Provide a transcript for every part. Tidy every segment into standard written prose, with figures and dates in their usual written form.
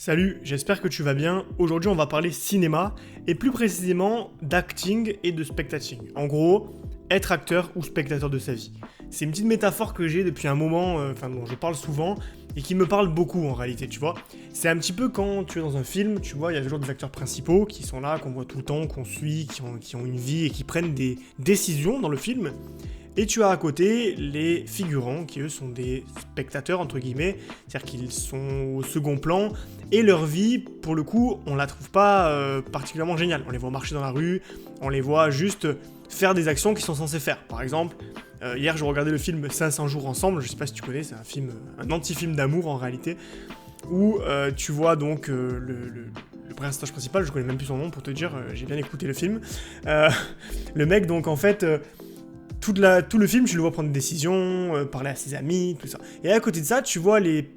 Salut, j'espère que tu vas bien. Aujourd'hui, on va parler cinéma et plus précisément d'acting et de spectating. En gros, être acteur ou spectateur de sa vie. C'est une petite métaphore que j'ai depuis un moment, dont je parle souvent et qui me parle beaucoup en réalité, tu vois. C'est un petit peu quand tu es dans un film, tu vois, il y a toujours des acteurs principaux qui sont là, qu'on voit tout le temps, qu'on suit, qui ont une vie et qui prennent des décisions dans le film. Et tu as à côté les figurants qui eux sont des spectateurs entre guillemets, c'est-à-dire qu'ils sont au second plan et leur vie pour le coup on la trouve pas particulièrement géniale. On les voit marcher dans la rue, on les voit juste faire des actions qu'ils sont censés faire. Par exemple, hier je regardais le film 500 jours ensemble, je sais pas si tu connais, c'est un film, un anti-film d'amour en réalité, où tu vois donc le personnage principal, je connais même plus son nom pour te dire, j'ai bien écouté le film. Le mec donc en fait... tout le film, tu le vois prendre des décisions, parler à ses amis, tout ça. Et à côté de ça, tu vois les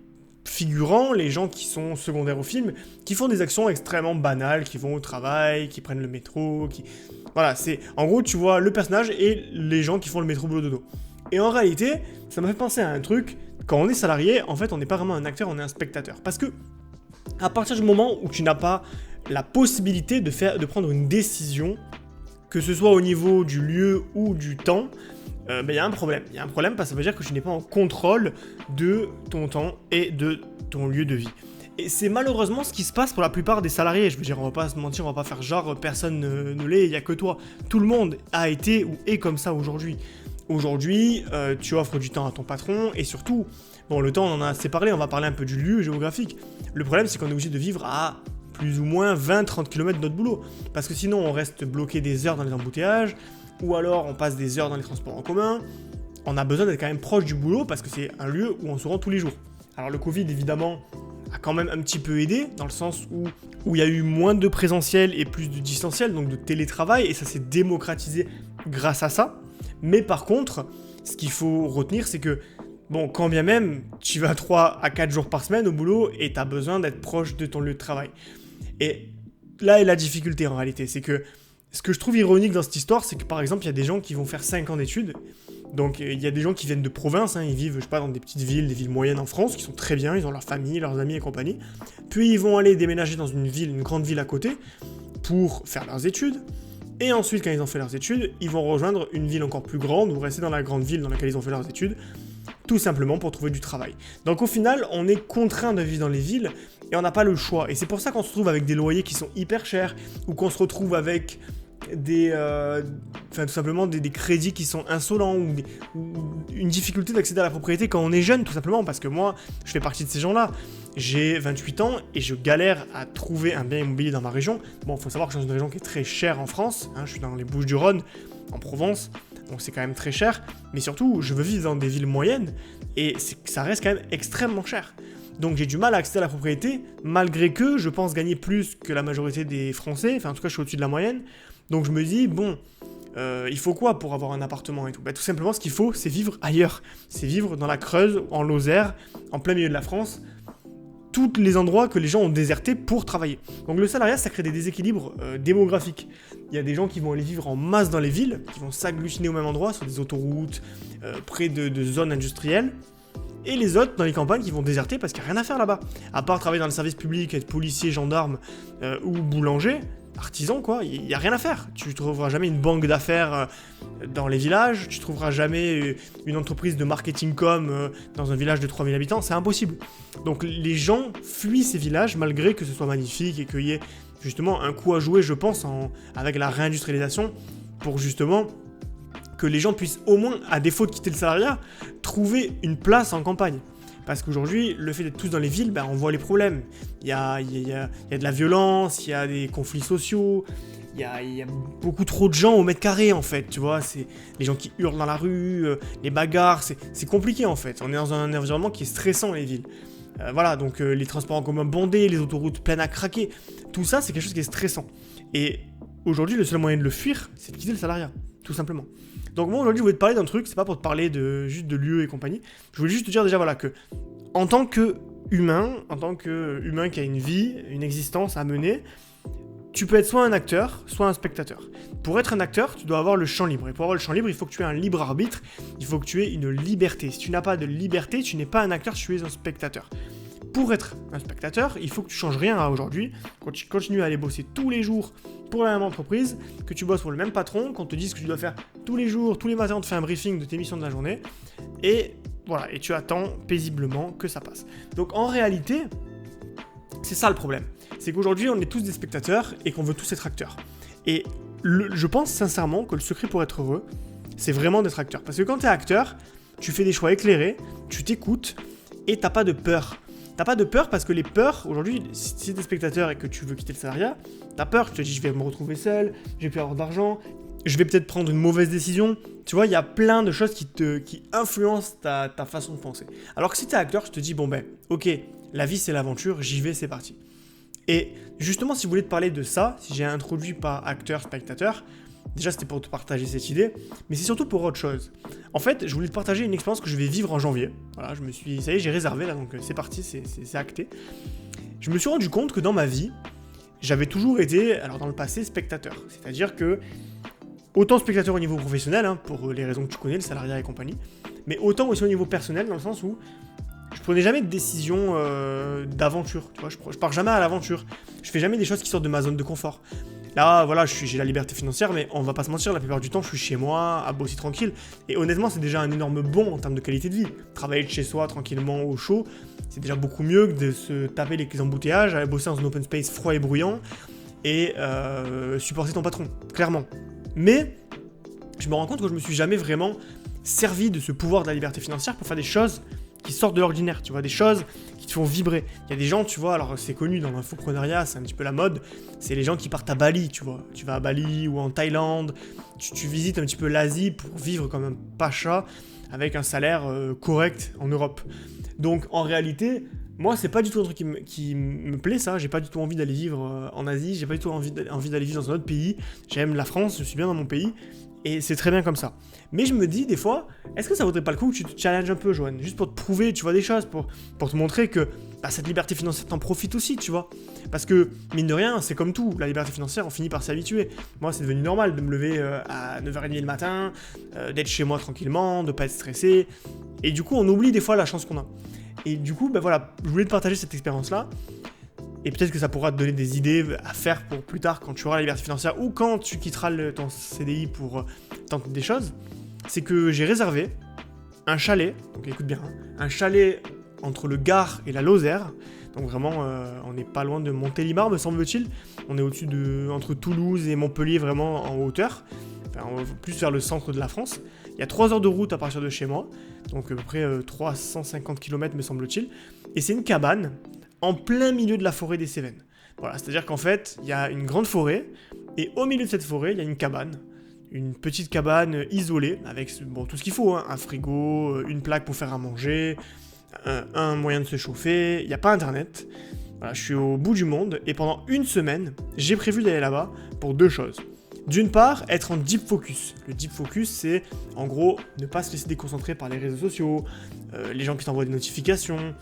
figurants, les gens qui sont secondaires au film, qui font des actions extrêmement banales, qui vont au travail, qui prennent le métro, Voilà, c'est... En gros, tu vois le personnage et les gens qui font le métro boulot dodo. Et en réalité, ça m'a fait penser à un truc, quand on est salarié, en fait, on n'est pas vraiment un acteur, on est un spectateur. Parce que, à partir du moment où tu n'as pas la possibilité de prendre une décision, que ce soit au niveau du lieu ou du temps, il y a un problème. Il y a un problème parce que ça veut dire que tu n'es pas en contrôle de ton temps et de ton lieu de vie. Et c'est malheureusement ce qui se passe pour la plupart des salariés. Je veux dire, on va pas se mentir, on va pas faire genre personne ne l'est, il n'y a que toi. Tout le monde a été ou est comme ça aujourd'hui. Aujourd'hui, tu offres du temps à ton patron et surtout, bon, le temps on en a assez parlé, on va parler un peu du lieu géographique. Le problème c'est qu'on est obligé de vivre à plus ou moins 20-30 km de notre boulot. Parce que sinon, on reste bloqué des heures dans les embouteillages, ou alors on passe des heures dans les transports en commun. On a besoin d'être quand même proche du boulot, parce que c'est un lieu où on se rend tous les jours. Alors le Covid, évidemment, a quand même un petit peu aidé, dans le sens où il y a eu moins de présentiel et plus de distanciel, donc de télétravail, et ça s'est démocratisé grâce à ça. Mais par contre, ce qu'il faut retenir, c'est que bon, quand bien même, tu vas 3 à 4 jours par semaine au boulot et tu as besoin d'être proche de ton lieu de travail. Et là est la difficulté en réalité, c'est que ce que je trouve ironique dans cette histoire, c'est que par exemple, il y a des gens qui vont faire 5 ans d'études, donc il y a des gens qui viennent de province, ils vivent, je sais pas, dans des petites villes, des villes moyennes en France, qui sont très bien, ils ont leur famille, leurs amis et compagnie, puis ils vont aller déménager dans une ville, une grande ville à côté, pour faire leurs études, et ensuite quand ils ont fait leurs études, ils vont rejoindre une ville encore plus grande, ou rester dans la grande ville dans laquelle ils ont fait leurs études, tout simplement pour trouver du travail. Donc au final, on est contraint de vivre dans les villes et on n'a pas le choix. Et c'est pour ça qu'on se retrouve avec des loyers qui sont hyper chers ou qu'on se retrouve avec tout simplement des crédits qui sont insolents ou une difficulté d'accéder à la propriété quand on est jeune, tout simplement. Parce que moi, je fais partie de ces gens-là. J'ai 28 ans et je galère à trouver un bien immobilier dans ma région. Bon, il faut savoir que je suis dans une région qui est très chère en France. Je suis dans les Bouches-du-Rhône, en Provence. Donc c'est quand même très cher, mais surtout, je veux vivre dans des villes moyennes, et ça reste quand même extrêmement cher. Donc j'ai du mal à accéder à la propriété, malgré que je pense gagner plus que la majorité des Français, enfin en tout cas je suis au-dessus de la moyenne, donc je me dis, bon, il faut quoi pour avoir un appartement et tout ? Tout simplement ce qu'il faut, c'est vivre ailleurs, c'est vivre dans la Creuse, en Lozère, en plein milieu de la France, tous les endroits que les gens ont désertés pour travailler. Donc le salariat, ça crée des déséquilibres démographiques. Il y a des gens qui vont aller vivre en masse dans les villes, qui vont s'agglutiner au même endroit, sur des autoroutes, près de zones industrielles, et les autres, dans les campagnes, qui vont déserter parce qu'il n'y a rien à faire là-bas. À part travailler dans le service public, être policier, gendarme ou boulanger, artisan quoi, il n'y a rien à faire. Tu ne trouveras jamais une banque d'affaires dans les villages, tu ne trouveras jamais une entreprise de marketing com dans un village de 3000 habitants, c'est impossible. Donc les gens fuient ces villages malgré que ce soit magnifique et qu'il y ait justement un coup à jouer, je pense, avec la réindustrialisation pour justement que les gens puissent au moins, à défaut de quitter le salariat, trouver une place en campagne. Parce qu'aujourd'hui, le fait d'être tous dans les villes, on voit les problèmes. Il y a de la violence, il y a des conflits sociaux, il y a beaucoup trop de gens au mètre carré en fait, tu vois. C'est les gens qui hurlent dans la rue, les bagarres, c'est compliqué en fait. On est dans un environnement qui est stressant, les villes. Donc les transports en commun bondés, les autoroutes pleines à craquer, tout ça c'est quelque chose qui est stressant. Et aujourd'hui, le seul moyen de le fuir, c'est de quitter le salariat, tout simplement. Donc moi aujourd'hui je voulais te parler d'un truc, c'est pas pour te parler juste de lieux et compagnie, je voulais juste te dire déjà voilà que en tant que humain qui a une vie, une existence à mener, tu peux être soit un acteur, soit un spectateur. Pour être un acteur, tu dois avoir le champ libre. Et pour avoir le champ libre, il faut que tu aies un libre arbitre, il faut que tu aies une liberté. Si tu n'as pas de liberté, tu n'es pas un acteur, tu es un spectateur. pour être un spectateur, il faut que tu changes rien à aujourd'hui, quand tu continues à aller bosser tous les jours pour la même entreprise, que tu bosses pour le même patron, qu'on te dise que tu dois faire tous les jours, tous les matins, on te fait un briefing de tes missions de la journée, et voilà, et tu attends paisiblement que ça passe. Donc en réalité, c'est ça le problème. C'est qu'aujourd'hui, on est tous des spectateurs et qu'on veut tous être acteurs. Et je pense sincèrement que le secret pour être heureux, c'est vraiment d'être acteur. Parce que quand tu es acteur, tu fais des choix éclairés, tu t'écoutes et t'as pas de peur. T'as pas de peur parce que les peurs, aujourd'hui, si t'es spectateur et que tu veux quitter le salariat, t'as peur, tu te dis je vais me retrouver seul, je vais plus avoir d'argent, je vais peut-être prendre une mauvaise décision. Tu vois, il y a plein de choses qui influencent ta façon de penser. Alors que si t'es acteur, je te dis bon ben, ok, la vie c'est l'aventure, j'y vais, c'est parti. Et justement, si vous voulez te parler de ça, si j'ai introduit par acteur, spectateur, déjà c'était pour te partager cette idée, mais c'est surtout pour autre chose. En fait, je voulais te partager une expérience que je vais vivre en janvier. Voilà, ça y est, j'ai réservé là, donc c'est parti, c'est acté. Je me suis rendu compte que dans ma vie, j'avais toujours été, alors dans le passé, spectateur. C'est-à-dire que, autant spectateur au niveau professionnel, hein, pour les raisons que tu connais, le salariat et compagnie, mais autant aussi au niveau personnel, dans le sens où je prenais jamais de décision d'aventure, tu vois, je pars jamais à l'aventure, je fais jamais des choses qui sortent de ma zone de confort. Là, voilà, j'ai la liberté financière, mais on va pas se mentir, la plupart du temps, je suis chez moi, à bosser tranquille, et honnêtement, c'est déjà un énorme bond en termes de qualité de vie. Travailler de chez soi, tranquillement, au chaud, c'est déjà beaucoup mieux que de se taper les embouteillages, aller bosser dans un open space froid et bruyant, et supporter ton patron, clairement. Mais, je me rends compte que je me suis jamais vraiment servi de ce pouvoir de la liberté financière pour faire des choses qui sortent de l'ordinaire, tu vois, des choses qui te font vibrer. Il y a des gens, tu vois, alors c'est connu dans l'infoprenariat, c'est un petit peu la mode, c'est les gens qui partent à Bali, tu vois. Tu vas à Bali ou en Thaïlande, tu visites un petit peu l'Asie pour vivre comme un pacha avec un salaire correct en Europe. Donc en réalité, moi c'est pas du tout un truc qui me plaît ça, j'ai pas du tout envie d'aller vivre en Asie, j'ai pas du tout envie d'aller vivre dans un autre pays, j'aime la France, je suis bien dans mon pays, et c'est très bien comme ça. Mais je me dis des fois, est-ce que ça vaudrait pas le coup que tu te challenges un peu, Joanne, juste pour te prouver, tu vois, des choses, pour te montrer que cette liberté financière, t'en profites aussi, tu vois. Parce que, mine de rien, c'est comme tout, la liberté financière, on finit par s'y habituer. Moi, c'est devenu normal de me lever à 9h30 le matin, d'être chez moi tranquillement, de pas être stressé, et du coup, on oublie des fois la chance qu'on a. Et du coup, voilà, je voulais te partager cette expérience-là, et peut-être que ça pourra te donner des idées à faire pour plus tard, quand tu auras la liberté financière, ou quand tu quitteras ton CDI pour tenter des choses. C'est que j'ai réservé un chalet, donc écoute bien, un chalet entre le Gard et la Lozère, donc vraiment on n'est pas loin de Montélimar me semble-t-il, on est au-dessus entre Toulouse et Montpellier vraiment en hauteur, enfin plus vers le centre de la France, il y a 3 heures de route à partir de chez moi, donc à peu près 350 km me semble-t-il, et c'est une cabane en plein milieu de la forêt des Cévennes. Voilà, c'est-à-dire qu'en fait, il y a une grande forêt, et au milieu de cette forêt, il y a une cabane, une petite cabane isolée, avec tout ce qu'il faut, hein, un frigo, une plaque pour faire à manger, un moyen de se chauffer, il n'y a pas internet. Voilà, je suis au bout du monde, et pendant une semaine, j'ai prévu d'aller là-bas pour 2 choses. D'une part, être en deep focus. Le deep focus, c'est en gros ne pas se laisser déconcentrer par les réseaux sociaux, les gens qui t'envoient des notifications,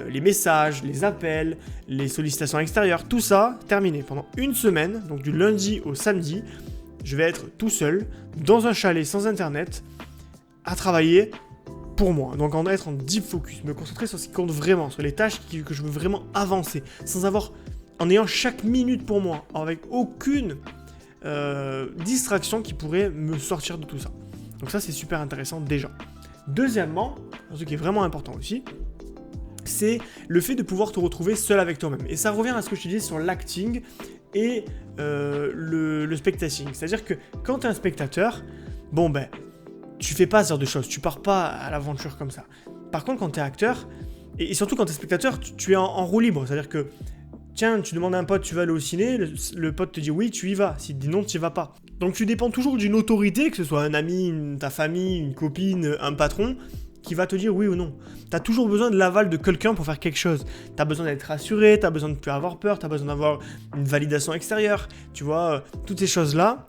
les messages, les appels, les sollicitations extérieures, tout ça, terminé. Pendant une semaine, donc du lundi au samedi, je vais être tout seul, dans un chalet sans internet, à travailler pour moi. Donc être en deep focus, me concentrer sur ce qui compte vraiment, sur les tâches que je veux vraiment avancer, en ayant chaque minute pour moi, avec aucune distraction qui pourrait me sortir de tout ça. Donc ça, c'est super intéressant déjà. Deuxièmement, ce qui est vraiment important aussi, c'est le fait de pouvoir te retrouver seul avec toi-même. Et ça revient à ce que je te disais sur l'acting et le spectating. C'est-à-dire que quand tu es un spectateur, tu fais pas ce genre de choses, tu pars pas à l'aventure comme ça. Par contre, quand tu es acteur, et surtout quand tu es spectateur, tu es en roue libre. C'est-à-dire que, tiens, tu demandes à un pote, tu vas aller au ciné, le pote te dit oui, tu y vas. S'il te dit non, tu y vas pas. Donc tu dépends toujours d'une autorité, que ce soit un ami, ta famille, une copine, un patron, qui va te dire oui ou non. T'as toujours besoin de l'aval de quelqu'un pour faire quelque chose. T'as besoin d'être rassuré, t'as besoin de ne plus avoir peur, t'as besoin d'avoir une validation extérieure. Tu vois, toutes ces choses-là,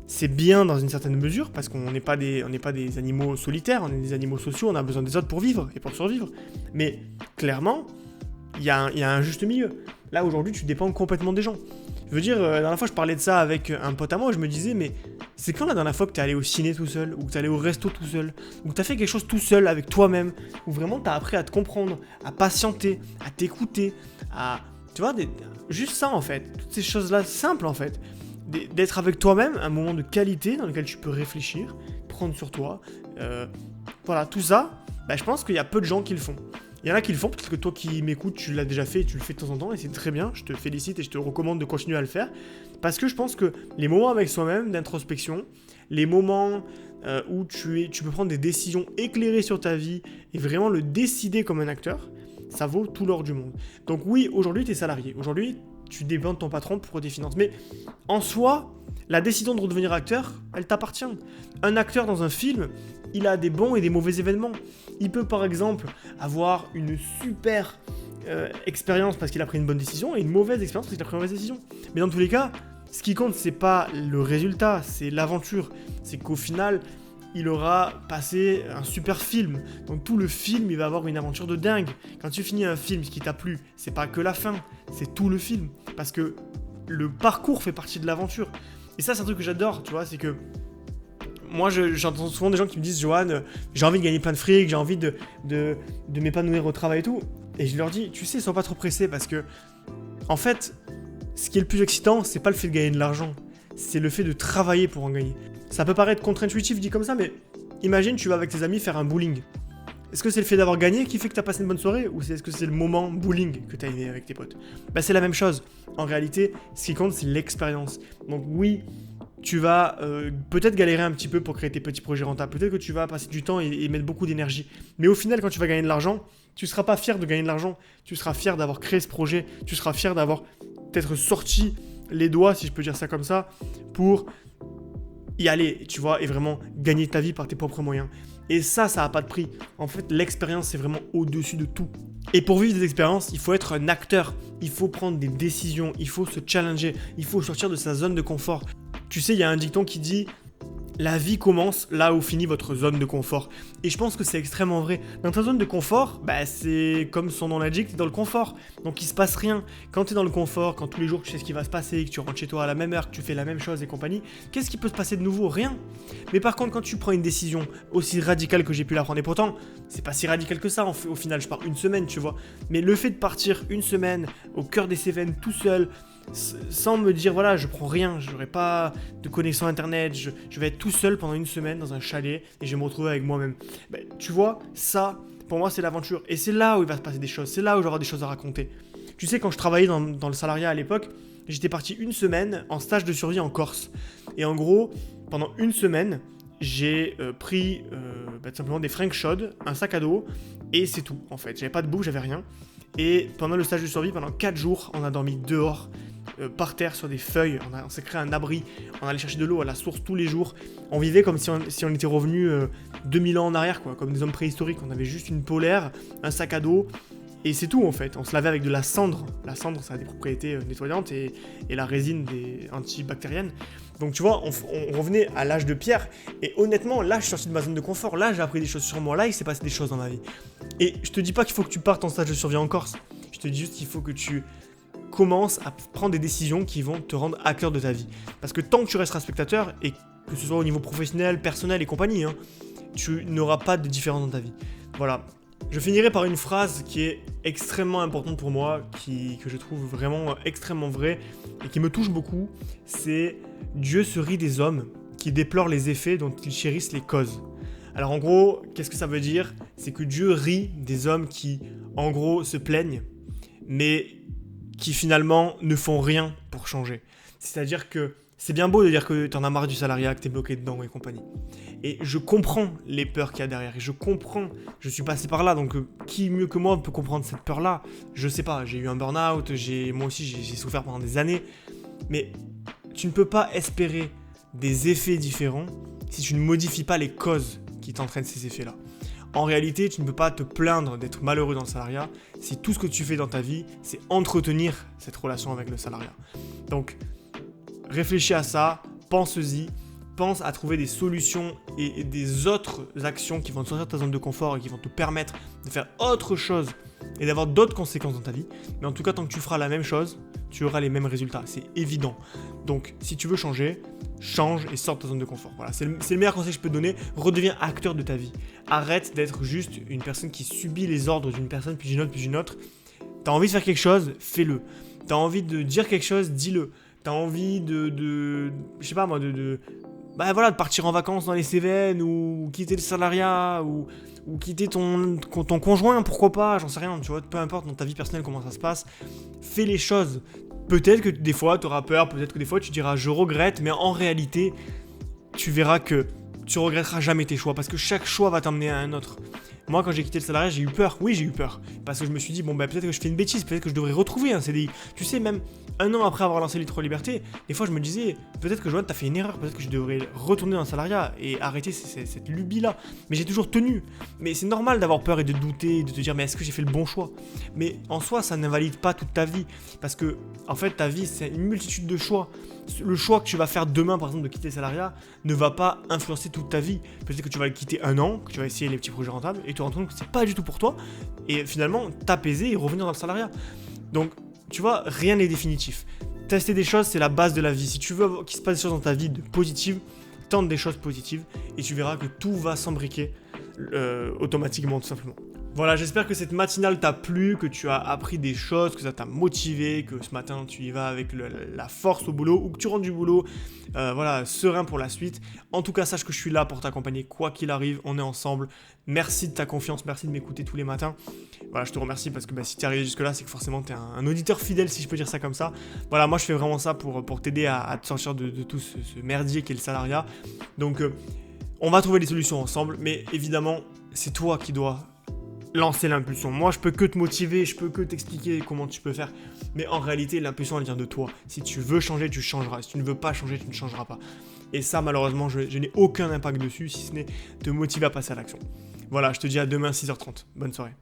c'est bien dans une certaine mesure, parce qu'on n'est pas des animaux solitaires, on est des animaux sociaux, on a besoin des autres pour vivre et pour survivre. Mais clairement, il y a un juste milieu. Là, aujourd'hui, tu dépends complètement des gens. Je veux dire, la dernière fois, je parlais de ça avec un pote à moi, je me disais, mais C'est quand la dernière fois que t'es allé au ciné tout seul, ou que t'es allé au resto tout seul, ou que t'as fait quelque chose tout seul avec toi-même, où vraiment t'as appris à te comprendre, à patienter, à t'écouter, à... Tu vois, juste ça en fait, toutes ces choses-là simples en fait. D'être avec toi-même, un moment de qualité dans lequel tu peux réfléchir, prendre sur toi. Voilà, tout ça, bah, je pense qu'il y a peu de gens qui le font. Il y en a qui le font, parce que toi qui m'écoutes, tu l'as déjà fait et tu le fais de temps en temps, et c'est très bien, je te félicite et je te recommande de continuer à le faire, parce que je pense que les moments avec soi-même, d'introspection, les moments où tu peux prendre des décisions éclairées sur ta vie, et vraiment le décider comme un acteur, ça vaut tout l'or du monde. Donc oui, aujourd'hui tu es salarié, aujourd'hui tu dépends de ton patron pour tes finances, mais en soi, la décision de redevenir acteur, elle t'appartient. Un acteur dans un film, il a des bons et des mauvais événements. Il peut par exemple avoir une super expérience parce qu'il a pris une bonne décision et une mauvaise expérience parce qu'il a pris une mauvaise décision. Mais dans tous les cas, ce qui compte, c'est pas le résultat, c'est l'aventure. C'est qu'au final, il aura passé un super film. Donc tout le film, il va avoir une aventure de dingue. Quand tu finis un film, ce qui t'a plu, c'est pas que la fin, c'est tout le film. Parce que le parcours fait partie de l'aventure. Et ça, c'est un truc que j'adore, tu vois, c'est que moi, j'entends souvent des gens qui me disent « Johan, j'ai envie de gagner plein de fric, j'ai envie de m'épanouir au travail et tout. » Et je leur dis « Tu sais, sois pas trop pressé parce que, en fait, ce qui est le plus excitant, c'est pas le fait de gagner de l'argent, c'est le fait de travailler pour en gagner. » Ça peut paraître contre-intuitif dit comme ça, mais imagine, tu vas avec tes amis faire un bowling. Est-ce que c'est le fait d'avoir gagné qui fait que t'as passé une bonne soirée, ou est-ce que c'est le moment bowling que t'as aimé avec tes potes? Bah c'est la même chose. En réalité, ce qui compte, c'est l'expérience. Donc oui, tu vas peut-être galérer un petit peu pour créer tes petits projets rentables. Peut-être que tu vas passer du temps et mettre beaucoup d'énergie. Mais au final, quand tu vas gagner de l'argent, tu ne seras pas fier de gagner de l'argent. Tu seras fier d'avoir créé ce projet. Tu seras fier d'avoir peut-être sorti les doigts, si je peux dire ça comme ça, pour y aller, tu vois, et vraiment gagner ta vie par tes propres moyens. Et ça n'a pas de prix. En fait, l'expérience, c'est vraiment au-dessus de tout. Et pour vivre des expériences, il faut être un acteur. Il faut prendre des décisions. Il faut se challenger. Il faut sortir de sa zone de confort. Tu sais, il y a un dicton qui dit « La vie commence là où finit votre zone de confort ». Et je pense que c'est extrêmement vrai. Dans ta zone de confort, bah, c'est comme son nom l'indique, tu es dans le confort. Donc il se passe rien. Quand tu es dans le confort, quand tous les jours tu sais ce qui va se passer, que tu rentres chez toi à la même heure, que tu fais la même chose et compagnie, qu'est-ce qui peut se passer de nouveau? Rien. Mais par contre, quand tu prends une décision aussi radicale que j'ai pu la prendre, et pourtant, c'est pas si radical que ça, au final, je pars une semaine, tu vois. Mais le fait de partir une semaine au cœur des Cévennes tout seul, sans me dire voilà je prends rien, j'aurai pas de connexion internet, je vais être tout seul pendant une semaine dans un chalet et je vais me retrouver avec moi-même. Ben, tu vois, ça pour moi c'est l'aventure et c'est là où il va se passer des choses, c'est là où j'aurai des choses à raconter. Tu sais, quand je travaillais dans le salariat à l'époque, j'étais parti une semaine en stage de survie en Corse et en gros pendant une semaine j'ai pris tout simplement des fringues chaudes, un sac à dos et c'est tout en fait, j'avais pas de bouffe, j'avais rien. Et pendant le stage de survie, pendant 4 jours, on a dormi dehors, par terre, sur des feuilles. On s'est créé un abri. On allait chercher de l'eau à la source tous les jours. On vivait comme si on était revenu 2000 ans en arrière, quoi, comme des hommes préhistoriques. On avait juste une polaire, un sac à dos, et c'est tout en fait. On se lavait avec de la cendre. La cendre, ça a des propriétés nettoyantes et la résine des antibactériennes. Donc tu vois, on revenait à l'âge de pierre. Et honnêtement, là, je suis sorti de ma zone de confort. Là, j'ai appris des choses sur moi. Là, il s'est passé des choses dans ma vie. Et je te dis pas qu'il faut que tu partes en stage de survie en Corse. Je te dis juste qu'il faut que tu commences à prendre des décisions qui vont te rendre acteur de ta vie. Parce que tant que tu resteras spectateur, et que ce soit au niveau professionnel, personnel et compagnie, hein, tu n'auras pas de différence dans ta vie. Voilà. Je finirai par une phrase qui est extrêmement importante pour moi, que je trouve vraiment extrêmement vraie et qui me touche beaucoup. C'est « Dieu se rit des hommes qui déplorent les effets dont ils chérissent les causes ». Alors en gros, qu'est-ce que ça veut dire? C'est que Dieu rit des hommes qui, en gros, se plaignent, mais qui finalement ne font rien pour changer. C'est-à-dire que c'est bien beau de dire que t'en as marre du salariat, que t'es bloqué dedans et compagnie. Et je comprends les peurs qu'il y a derrière, et je comprends, je suis passé par là, donc qui mieux que moi peut comprendre cette peur-là? Je sais pas, j'ai eu un burn-out, moi aussi j'ai souffert pendant des années, mais tu ne peux pas espérer des effets différents si tu ne modifies pas les causes qui t'entraînent ces effets-là. En réalité, tu ne peux pas te plaindre d'être malheureux dans le salariat si tout ce que tu fais dans ta vie, c'est entretenir cette relation avec le salariat. Donc, réfléchis à ça, pense-y, pense à trouver des solutions et des autres actions qui vont te sortir de ta zone de confort et qui vont te permettre de faire autre chose et d'avoir d'autres conséquences dans ta vie. Mais en tout cas, tant que tu feras la même chose, tu auras les mêmes résultats, c'est évident. Donc, si tu veux changer, change et sors de ta zone de confort. Voilà, c'est le meilleur conseil que je peux te donner. Redeviens acteur de ta vie. Arrête d'être juste une personne qui subit les ordres d'une personne, puis d'une autre, puis d'une autre. T'as envie de faire quelque chose, fais-le. T'as envie de dire quelque chose, dis-le. T'as envie je sais pas moi, de partir en vacances dans les Cévennes, ou quitter le salariat, ou quitter ton conjoint, pourquoi pas, j'en sais rien, tu vois, peu importe dans ta vie personnelle comment ça se passe, fais les choses. Peut-être que des fois tu auras peur, peut-être que des fois tu diras je regrette, mais en réalité, tu verras que tu regretteras jamais tes choix, parce que chaque choix va t'emmener à un autre. Moi, quand j'ai quitté le salariat, j'ai eu peur. Oui, j'ai eu peur. Parce que je me suis dit, peut-être que je fais une bêtise, peut-être que je devrais retrouver un CDI. Tu sais, même un an après avoir lancé les 3 libertés, des fois je me disais, peut-être que Joanne, t'as fait une erreur, peut-être que je devrais retourner dans le salariat et arrêter cette lubie-là. Mais j'ai toujours tenu. Mais c'est normal d'avoir peur et de douter, de te dire, mais est-ce que j'ai fait le bon choix? Mais en soi, ça n'invalide pas toute ta vie. Parce que, en fait, ta vie, c'est une multitude de choix. Le choix que tu vas faire demain, par exemple, de quitter le salariat, ne va pas influencer toute ta vie. Peut-être que tu vas le quitter un an, que tu vas essayer les petits projets rentables, et tu te rends compte que c'est pas du tout pour toi, et finalement t'apaiser et revenir dans le salariat. Donc, tu vois, rien n'est définitif. Tester des choses, c'est la base de la vie. Si tu veux qu'il se passe des choses dans ta vie de positives, tente des choses positives, et tu verras que tout va s'embriquer automatiquement, tout simplement. Voilà, j'espère que cette matinale t'a plu, que tu as appris des choses, que ça t'a motivé, que ce matin tu y vas avec la force au boulot, ou que tu rentres du boulot, serein pour la suite. En tout cas, sache que je suis là pour t'accompagner quoi qu'il arrive, on est ensemble. Merci de ta confiance, merci de m'écouter tous les matins. Voilà, je te remercie parce que si t'es arrivé jusque là, c'est que forcément t'es un auditeur fidèle, si je peux dire ça comme ça. Voilà, moi je fais vraiment ça pour t'aider à te sortir de tout ce merdier qu'est le salariat. Donc on va trouver des solutions ensemble, mais évidemment, c'est toi qui dois lancer l'impulsion. Moi, je peux que te motiver, je peux que t'expliquer comment tu peux faire. Mais en réalité, l'impulsion, elle vient de toi. Si tu veux changer, tu changeras. Si tu ne veux pas changer, tu ne changeras pas. Et ça, malheureusement, je n'ai aucun impact dessus, si ce n'est te motiver à passer à l'action. Voilà, je te dis à demain 6h30. Bonne soirée.